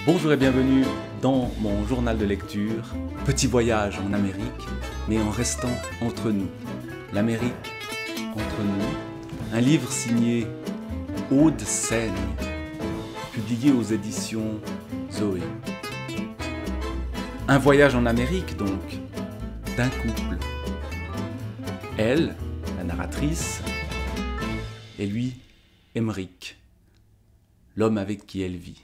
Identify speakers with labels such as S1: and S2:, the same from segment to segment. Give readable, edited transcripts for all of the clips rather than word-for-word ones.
S1: Bonjour et bienvenue dans mon journal de lecture, petit voyage en Amérique, mais en restant entre nous. L'Amérique entre nous, un livre signé Aude Seigne, publié aux éditions Zoé. Un voyage en Amérique donc, d'un couple. Elle, la narratrice, et lui, Emeric, l'homme avec qui elle vit.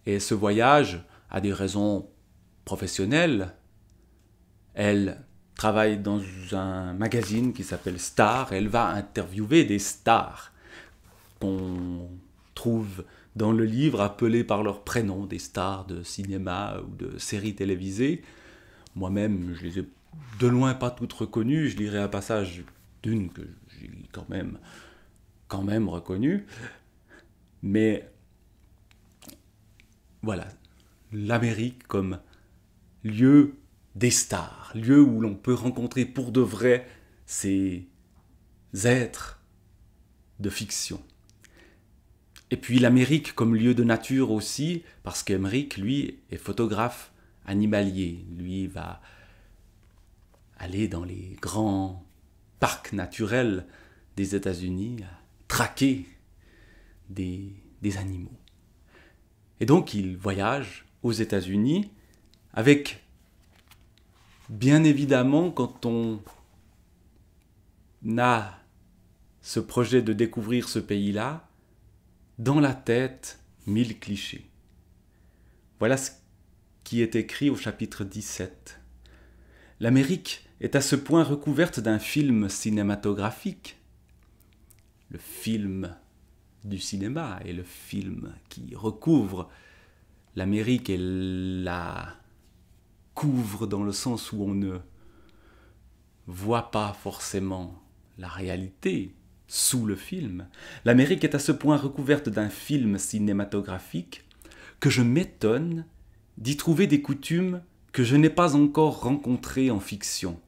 S1: Et ce voyage a des raisons professionnelles. Elle travaille dans un magazine qui s'appelle Star et elle va interviewer des stars qu'on trouve dans le livre appelés par leur prénom, des stars de cinéma ou de séries télévisées. Moi-même, je les ai de loin pas toutes reconnues. Je lirai un passage d'une que j'ai quand même reconnue. Mais voilà, l'Amérique comme lieu des stars, lieu où l'on peut rencontrer pour de vrai ces êtres de fiction. Et puis l'Amérique comme lieu de nature aussi, parce qu'Emeric, lui, est photographe animalier. Lui va aller dans les grands parcs naturels des États-Unis, traquer des animaux. Et donc il voyage aux États-Unis avec, bien évidemment, quand on a ce projet de découvrir ce pays-là, dans la tête, 1000 clichés. Voilà ce qui est écrit au chapitre 17. L'Amérique est à ce point recouverte d'un film cinématographique, le film du cinéma et le film qui recouvre l'Amérique et la couvre dans le sens où on ne voit pas forcément la réalité sous le film. L'Amérique est à ce point recouverte d'un film cinématographique que je m'étonne d'y trouver des coutumes que je n'ai pas encore rencontrées en fiction,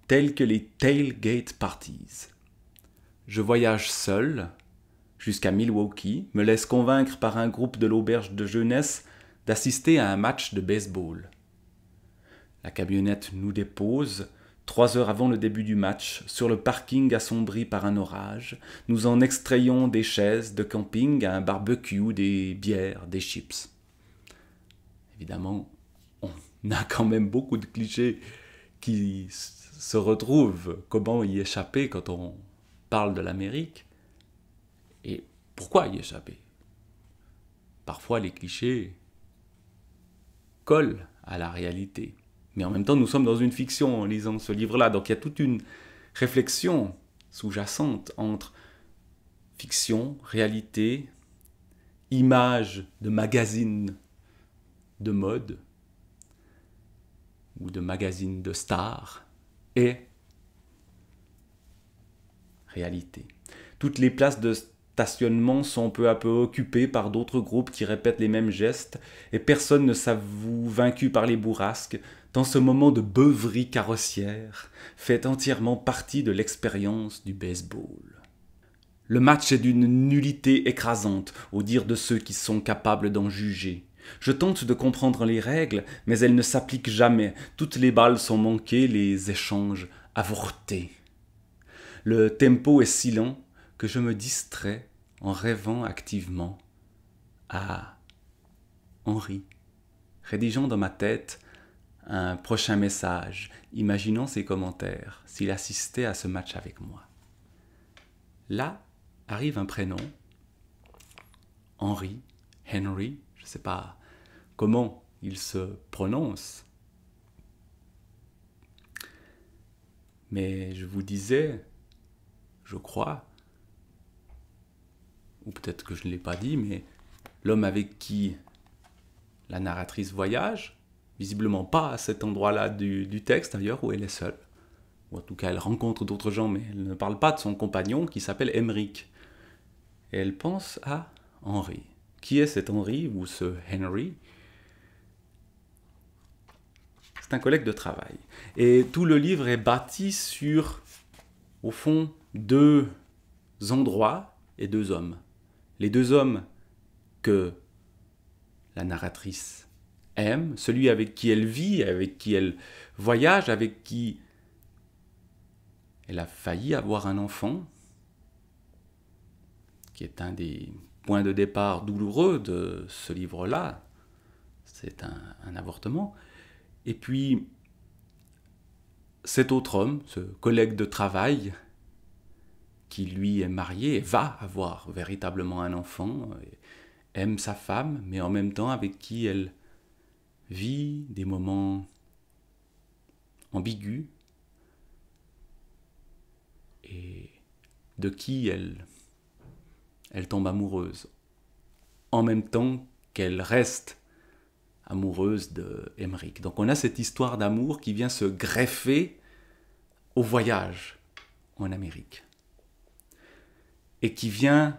S1: telles que les tailgate parties. Je voyage seul jusqu'à Milwaukee, me laisse convaincre par un groupe de l'auberge de jeunesse d'assister à un match de baseball. La camionnette nous dépose 3 heures avant le début du match, sur le parking assombri par un orage. Nous en extrayons des chaises de camping à un barbecue, des bières, des chips. Évidemment, on a quand même beaucoup de clichés qui se retrouvent. Comment y échapper quand on parle de l'Amérique ? Et pourquoi y échapper ? Parfois, les clichés collent à la réalité. Mais en même temps, nous sommes dans une fiction en lisant ce livre-là. Donc il y a toute une réflexion sous-jacente entre fiction, réalité, images de magazines de mode ou de magazines de stars et réalité. Toutes les places de stationnement sont peu à peu occupées par d'autres groupes qui répètent les mêmes gestes et personne ne s'avoue vaincu par les bourrasques, tant ce moment de beuverie carrossière fait entièrement partie de l'expérience du baseball. Le match est d'une nullité écrasante, au dire de ceux qui sont capables d'en juger. Je tente de comprendre les règles, mais elles ne s'appliquent jamais. Toutes les balles sont manquées, les échanges avortés. Le tempo est si lent que je me distrais en rêvant activement à Henri, rédigeant dans ma tête un prochain message, imaginant ses commentaires, s'il assistait à ce match avec moi. Là arrive un prénom, Henry, Henry, je ne sais pas comment il se prononce, mais je vous disais, je crois, ou peut-être que je ne l'ai pas dit, mais l'homme avec qui la narratrice voyage, visiblement pas à cet endroit-là du texte d'ailleurs, où elle est seule, ou en tout cas elle rencontre d'autres gens, mais elle ne parle pas de son compagnon qui s'appelle Emeric. Et elle pense à Henry. Qui est cet Henry ou ce Henry ? C'est un collègue de travail. Et tout le livre est bâti sur, au fond, 2 endroits et 2 hommes. Les 2 hommes que la narratrice aime, celui avec qui elle vit, avec qui elle voyage, avec qui elle a failli avoir un enfant, qui est un des points de départ douloureux de ce livre-là. C'est un avortement. Et puis, cet autre homme, ce collègue de travail, qui lui est marié et va avoir véritablement un enfant, aime sa femme, mais en même temps avec qui elle vit des moments ambigus, et de qui elle tombe amoureuse, en même temps qu'elle reste amoureuse de Emmerich. Donc on a cette histoire d'amour qui vient se greffer au voyage en Amérique, et qui vient,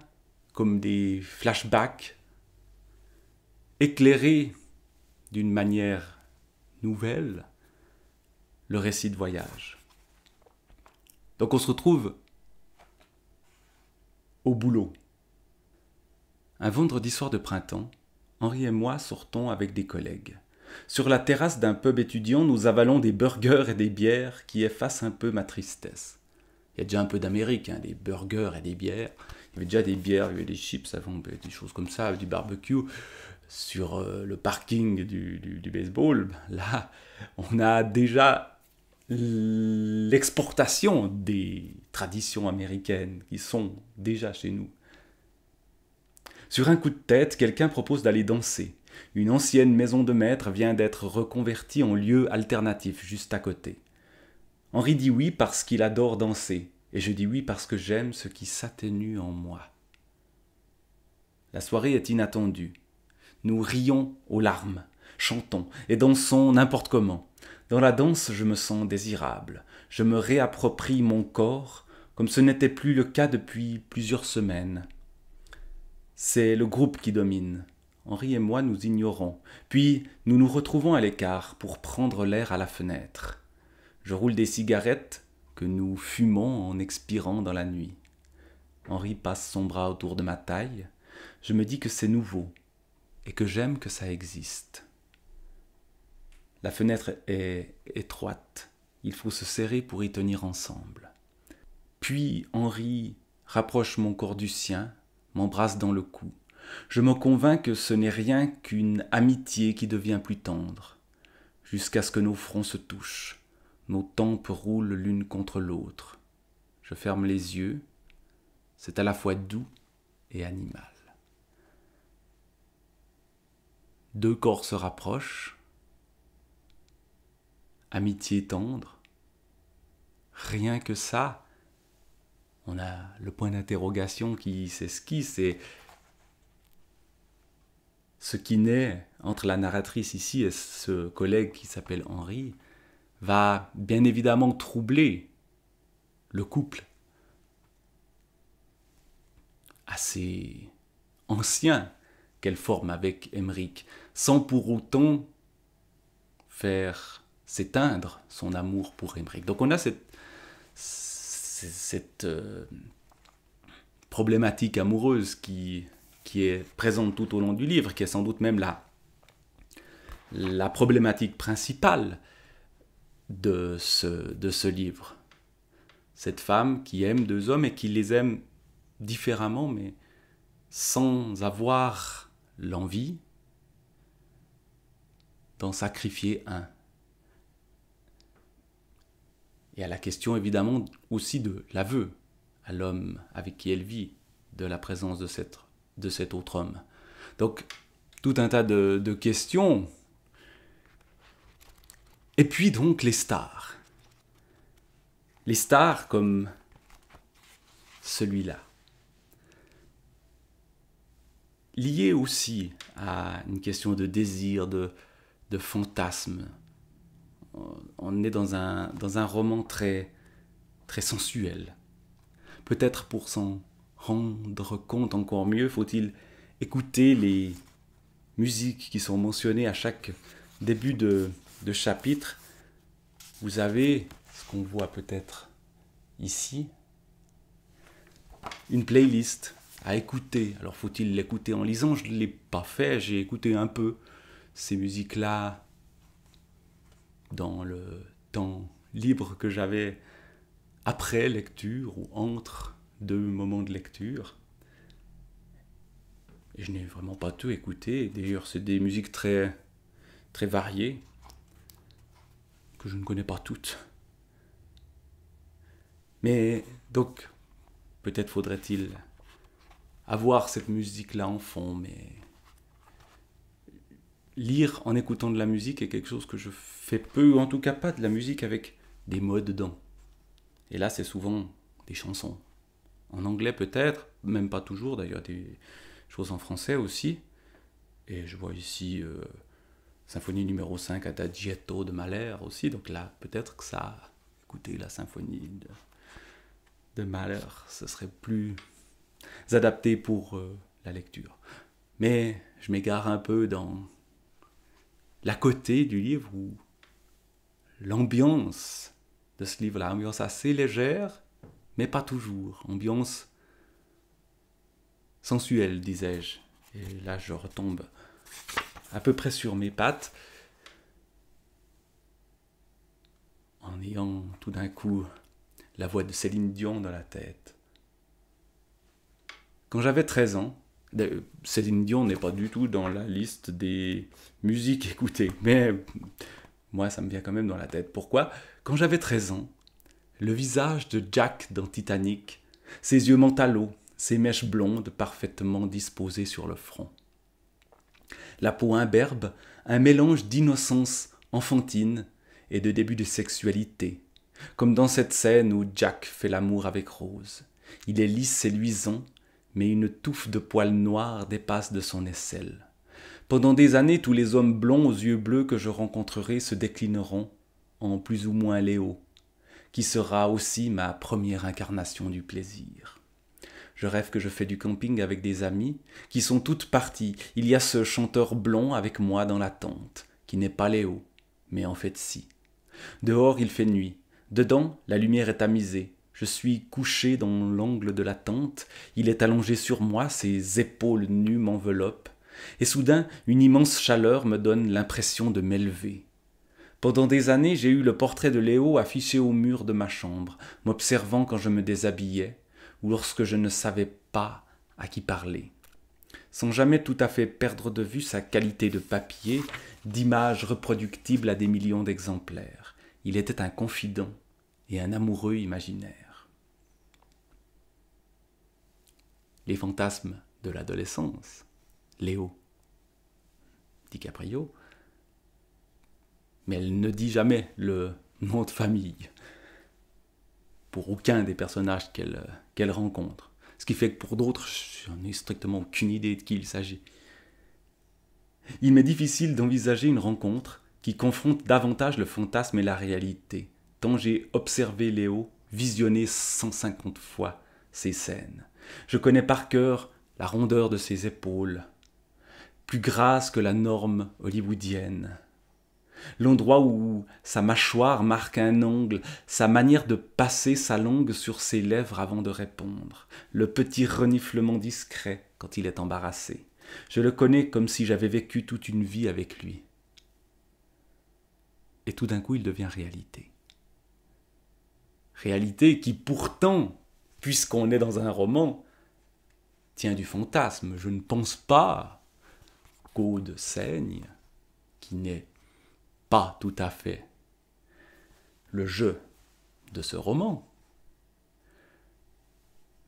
S1: comme des flashbacks, éclairer d'une manière nouvelle le récit de voyage. Donc on se retrouve au boulot. Un vendredi soir de printemps, Henri et moi sortons avec des collègues. Sur la terrasse d'un pub étudiant, nous avalons des burgers et des bières qui effacent un peu ma tristesse. Il y a déjà un peu d'Amérique, hein, des burgers et des bières. Il y avait déjà des bières, il y avait des chips avant, des choses comme ça, du barbecue. Sur le parking du baseball, là, on a déjà l'exportation des traditions américaines qui sont déjà chez nous. Sur un coup de tête, quelqu'un propose d'aller danser. Une ancienne maison de maître vient d'être reconvertie en lieu alternatif, juste à côté. Henri dit oui parce qu'il adore danser, et je dis oui parce que j'aime ce qui s'atténue en moi. La soirée est inattendue. Nous rions aux larmes, chantons et dansons n'importe comment. Dans la danse, je me sens désirable. Je me réapproprie mon corps, comme ce n'était plus le cas depuis plusieurs semaines. C'est le groupe qui domine. Henri et moi nous ignorons. Puis nous nous retrouvons à l'écart pour prendre l'air à la fenêtre. Je roule des cigarettes que nous fumons en expirant dans la nuit. Henri passe son bras autour de ma taille. Je me dis que c'est nouveau et que j'aime que ça existe. La fenêtre est étroite. Il faut se serrer pour y tenir ensemble. Puis Henri rapproche mon corps du sien, m'embrasse dans le cou. Je me convainc que ce n'est rien qu'une amitié qui devient plus tendre, jusqu'à ce que nos fronts se touchent, nos tempes roulent l'une contre l'autre. Je ferme les yeux, c'est à la fois doux et animal. Deux corps se rapprochent, amitié tendre, rien que ça. On a le point d'interrogation qui s'esquisse, et ce qui naît entre la narratrice ici et ce collègue qui s'appelle Henri va bien évidemment troubler le couple assez ancien qu'elle forme avec Emmerich, sans pour autant faire s'éteindre son amour pour Emmerich. Donc on a cette problématique amoureuse qui est présente tout au long du livre, qui est sans doute même la problématique principale de ce livre. Cette femme qui aime deux hommes et qui les aime différemment, mais sans avoir l'envie d'en sacrifier un. Et à la question évidemment aussi de l'aveu à l'homme avec qui elle vit, de la présence de cet autre homme. Donc tout un tas de questions. Et puis donc les stars. Les stars comme celui-là. Liées aussi à une question de désir, de fantasme. On est dans un roman très, très sensuel. Peut-être pour s'en rendre compte encore mieux, faut-il écouter les musiques qui sont mentionnées à chaque début de chapitre. Vous avez, ce qu'on voit peut-être ici, une playlist à écouter. Alors faut-il l'écouter en lisant? Je ne l'ai pas fait, j'ai écouté un peu ces musiques-là dans le temps libre que j'avais après lecture ou entre deux moments de lecture. Et je n'ai vraiment pas tout écouté. D'ailleurs, c'est des musiques très, très variées que je ne connais pas toutes. Mais donc, peut-être faudrait-il avoir cette musique-là en fond, mais lire en écoutant de la musique est quelque chose que je fais peu, ou en tout cas pas de la musique avec des mots dedans. Et là, c'est souvent des chansons. En anglais peut-être, même pas toujours, d'ailleurs des choses en français aussi. Et je vois ici Symphonie numéro 5 Adagietto de Mahler aussi, donc là, peut-être que ça, écouter la symphonie de Mahler, ce serait plus adapté pour la lecture. Mais je m'égare un peu dans l'à côté du livre où l'ambiance de ce livre-là, ambiance assez légère, mais pas toujours, ambiance sensuelle, disais-je. Et là, je retombe à peu près sur mes pattes, en ayant tout d'un coup la voix de Céline Dion dans la tête. Quand j'avais 13 ans, Céline Dion n'est pas du tout dans la liste des musiques écoutées, mais moi ça me vient quand même dans la tête. Pourquoi? Quand j'avais 13 ans, le visage de Jack dans Titanic, ses yeux mentalo, ses mèches blondes parfaitement disposées sur le front. La peau imberbe, un mélange d'innocence enfantine et de début de sexualité, comme dans cette scène où Jack fait l'amour avec Rose. Il est lisse et luisant, mais une touffe de poils noirs dépasse de son aisselle. Pendant des années, tous les hommes blonds aux yeux bleus que je rencontrerai se déclineront en plus ou moins Léo, qui sera aussi ma première incarnation du plaisir. Je rêve que je fais du camping avec des amis qui sont toutes parties. Il y a ce chanteur blond avec moi dans la tente, qui n'est pas Léo, mais en fait si. Dehors, il fait nuit. Dedans, la lumière est tamisée. Je suis couché dans l'angle de la tente. Il est allongé sur moi, ses épaules nues m'enveloppent. Et soudain, une immense chaleur me donne l'impression de m'élever. Pendant des années, j'ai eu le portrait de Léo affiché au mur de ma chambre, m'observant quand je me déshabillais, ou lorsque je ne savais pas à qui parler, sans jamais tout à fait perdre de vue sa qualité de papier, d'image reproductible à des millions d'exemplaires. Il était un confident et un amoureux imaginaire. Les fantasmes de l'adolescence, Léo DiCaprio, mais elle ne dit jamais le nom de famille pour aucun des personnages qu'elle rencontre. Ce qui fait que pour d'autres, je n'en ai strictement aucune idée de qui il s'agit. Il m'est difficile d'envisager une rencontre qui confronte davantage le fantasme et la réalité, tant j'ai observé Léo visionner 150 fois ces scènes. Je connais par cœur la rondeur de ses épaules, plus grasse que la norme hollywoodienne. L'endroit où sa mâchoire marque un angle, sa manière de passer sa langue sur ses lèvres avant de répondre, le petit reniflement discret quand il est embarrassé. Je le connais comme si j'avais vécu toute une vie avec lui. Et tout d'un coup, il devient réalité. Réalité qui pourtant, puisqu'on est dans un roman, tient du fantasme. Je ne pense pas qu'Aude saigne, qui n'est pas tout à fait le jeu de ce roman.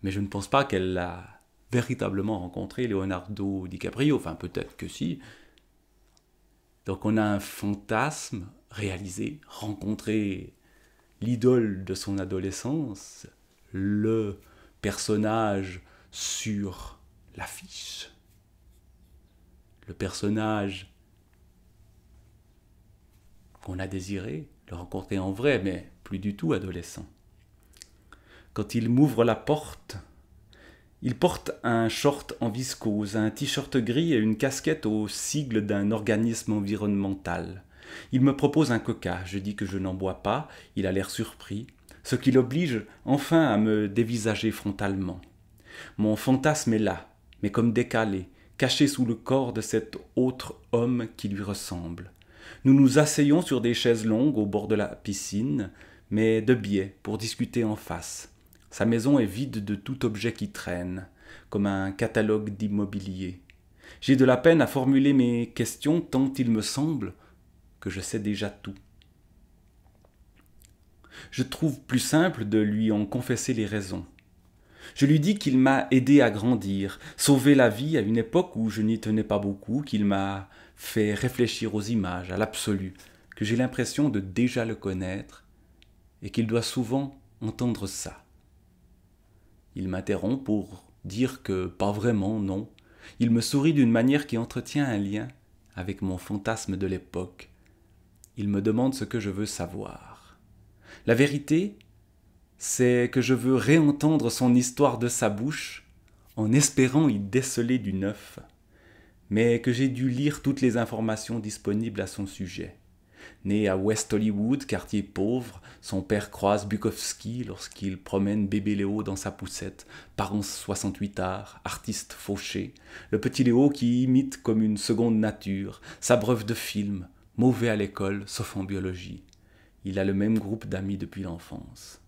S1: Mais je ne pense pas qu'elle a véritablement rencontré Leonardo DiCaprio. Enfin, peut-être que si. Donc on a un fantasme réalisé, rencontré l'idole de son adolescence, le personnage sur l'affiche, le personnage qu'on a désiré, le rencontrer en vrai, mais plus du tout adolescent. Quand il m'ouvre la porte, il porte un short en viscose, un t-shirt gris et une casquette au sigle d'un organisme environnemental. Il me propose un coca, je dis que je n'en bois pas, il a l'air surpris, ce qui l'oblige enfin à me dévisager frontalement. Mon fantasme est là, mais comme décalé, caché sous le corps de cet autre homme qui lui ressemble. Nous nous asseyons sur des chaises longues au bord de la piscine, mais de biais, pour discuter en face. Sa maison est vide de tout objet qui traîne, comme un catalogue d'immobilier. J'ai de la peine à formuler mes questions tant il me semble que je sais déjà tout. Je trouve plus simple de lui en confesser les raisons. Je lui dis qu'il m'a aidé à grandir, sauvé la vie à une époque où je n'y tenais pas beaucoup, qu'il m'a fait réfléchir aux images, à l'absolu, que j'ai l'impression de déjà le connaître, et qu'il doit souvent entendre ça. Il m'interrompt pour dire que pas vraiment, non. Il me sourit d'une manière qui entretient un lien avec mon fantasme de l'époque. Il me demande ce que je veux savoir. La vérité, c'est que je veux réentendre son histoire de sa bouche, en espérant y déceler du neuf, mais que j'ai dû lire toutes les informations disponibles à son sujet. Né à West Hollywood, quartier pauvre, son père croise Bukowski lorsqu'il promène bébé Léo dans sa poussette, parents 68 arts, artiste fauché, le petit Léo qui imite comme une seconde nature, s'abreuve de films, mauvais à l'école, sauf en biologie. Il a le même groupe d'amis depuis l'enfance.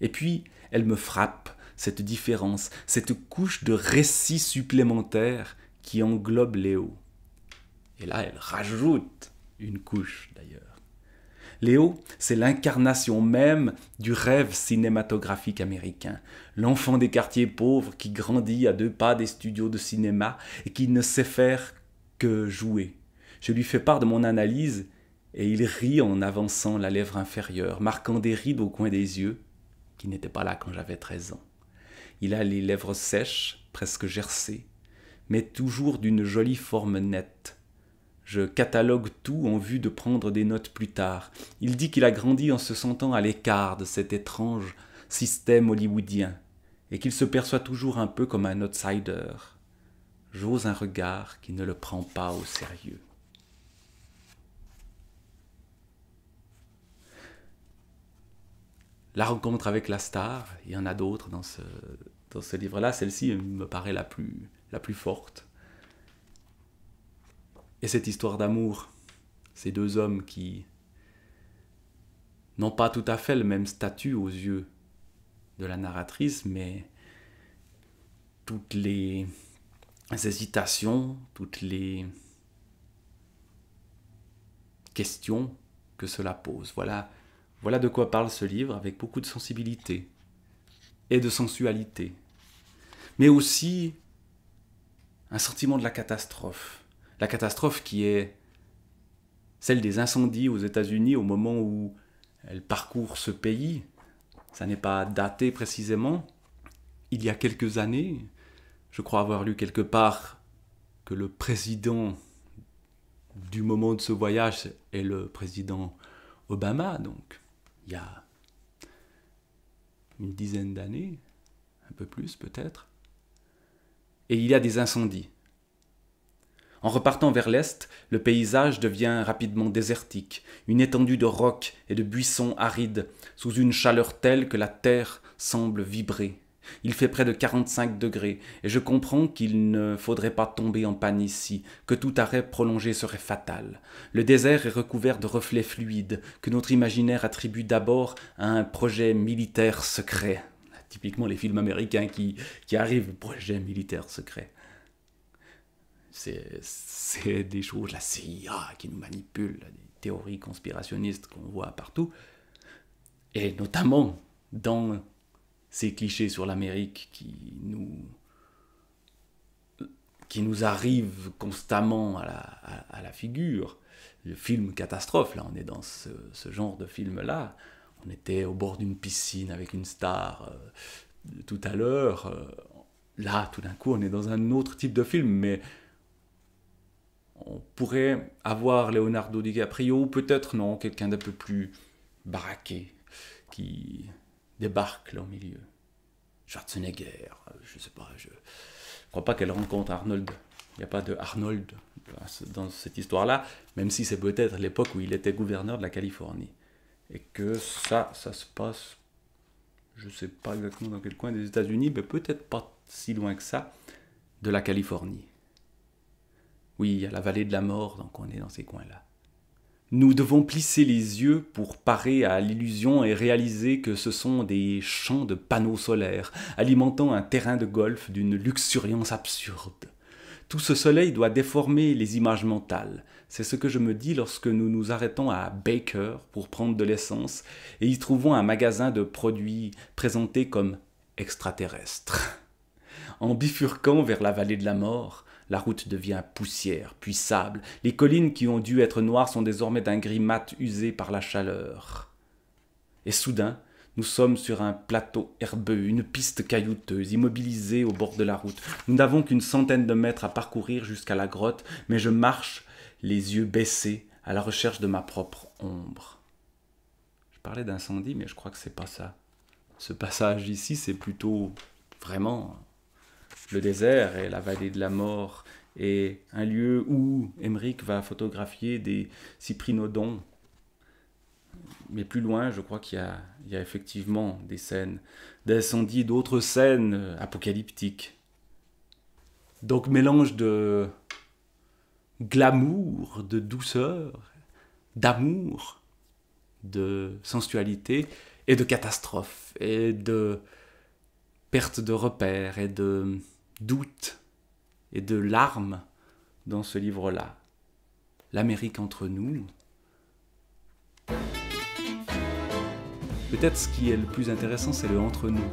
S1: Et puis, elle me frappe, cette différence, cette couche de récit supplémentaire qui englobe Léo. Et là, elle rajoute une couche, d'ailleurs. Léo, c'est l'incarnation même du rêve cinématographique américain. L'enfant des quartiers pauvres qui grandit à 2 pas des studios de cinéma et qui ne sait faire que jouer. Je lui fais part de mon analyse et il rit en avançant la lèvre inférieure, marquant des rides au coin des yeux, qui n'étaient pas là quand j'avais 13 ans. Il a les lèvres sèches, presque gercées, mais toujours d'une jolie forme nette. Je catalogue tout en vue de prendre des notes plus tard. Il dit qu'il a grandi en se sentant à l'écart de cet étrange système hollywoodien et qu'il se perçoit toujours un peu comme un outsider. J'ose un regard qui ne le prend pas au sérieux. La rencontre avec la star, il y en a d'autres dans ce livre-là. Celle-ci me paraît la plus forte. Et cette histoire d'amour, ces 2 hommes qui n'ont pas tout à fait le même statut aux yeux de la narratrice, mais toutes les hésitations, toutes les questions que cela pose. Voilà de quoi parle ce livre, avec beaucoup de sensibilité et de sensualité, mais aussi un sentiment de la catastrophe. La catastrophe qui est celle des incendies aux États-Unis au moment où elle parcourt ce pays. Ça n'est pas daté précisément. Il y a quelques années, je crois avoir lu quelque part que le président du moment de ce voyage est le président Obama, donc il y a une dizaine d'années, un peu plus peut-être. Et il y a des incendies. En repartant vers l'est, le paysage devient rapidement désertique, une étendue de rocs et de buissons arides, sous une chaleur telle que la terre semble vibrer. Il fait près de 45 degrés, et je comprends qu'il ne faudrait pas tomber en panne ici, que tout arrêt prolongé serait fatal. Le désert est recouvert de reflets fluides, que notre imaginaire attribue d'abord à un projet militaire secret. Typiquement les films américains qui arrivent, projet militaire secret. C'est des choses, la CIA qui nous manipule, des théories conspirationnistes qu'on voit partout, et notamment dans ces clichés sur l'Amérique qui nous arrivent constamment à la figure. Le film catastrophe, là on est dans ce genre de film-là. On était au bord d'une piscine avec une star tout à l'heure. Là, tout d'un coup, on est dans un autre type de film, mais on pourrait avoir Leonardo DiCaprio, ou peut-être non, quelqu'un d'un peu plus baraqué, qui débarque là au milieu. Schwarzenegger, je sais pas, je crois pas qu'elle rencontre Arnold. Il n'y a pas de Arnold dans cette histoire-là, même si c'est peut-être l'époque où il était gouverneur de la Californie. Et que ça se passe, je ne sais pas exactement dans quel coin des États-Unis, mais peut-être pas si loin que ça, de la Californie. Oui, il y a la vallée de la mort, donc on est dans ces coins-là. Nous devons plisser les yeux pour parer à l'illusion et réaliser que ce sont des champs de panneaux solaires, alimentant un terrain de golf d'une luxuriance absurde. Tout ce soleil doit déformer les images mentales. C'est ce que je me dis lorsque nous nous arrêtons à Baker pour prendre de l'essence et y trouvons un magasin de produits présentés comme extraterrestres. En bifurquant vers la vallée de la mort, la route devient poussière, puis sable. Les collines qui ont dû être noires sont désormais d'un gris mat usé par la chaleur. Et soudain, nous sommes sur un plateau herbeux, une piste caillouteuse, immobilisée au bord de la route. Nous n'avons qu'une centaine de mètres à parcourir jusqu'à la grotte, mais je marche, les yeux baissés, à la recherche de ma propre ombre. Je parlais d'incendie, mais je crois que c'est pas ça. Ce passage ici, c'est plutôt vraiment le désert et la vallée de la mort, et un lieu où Emmerich va photographier des cyprinodons. Mais plus loin, je crois qu'il y a effectivement des scènes d'incendie, d'autres scènes apocalyptiques. Donc mélange de glamour, de douceur, d'amour, de sensualité et de catastrophe, et de perte de repères, et de doute, et de larmes dans ce livre-là. L'Amérique entre nous. Peut-être ce qui est le plus intéressant, c'est le entre nous.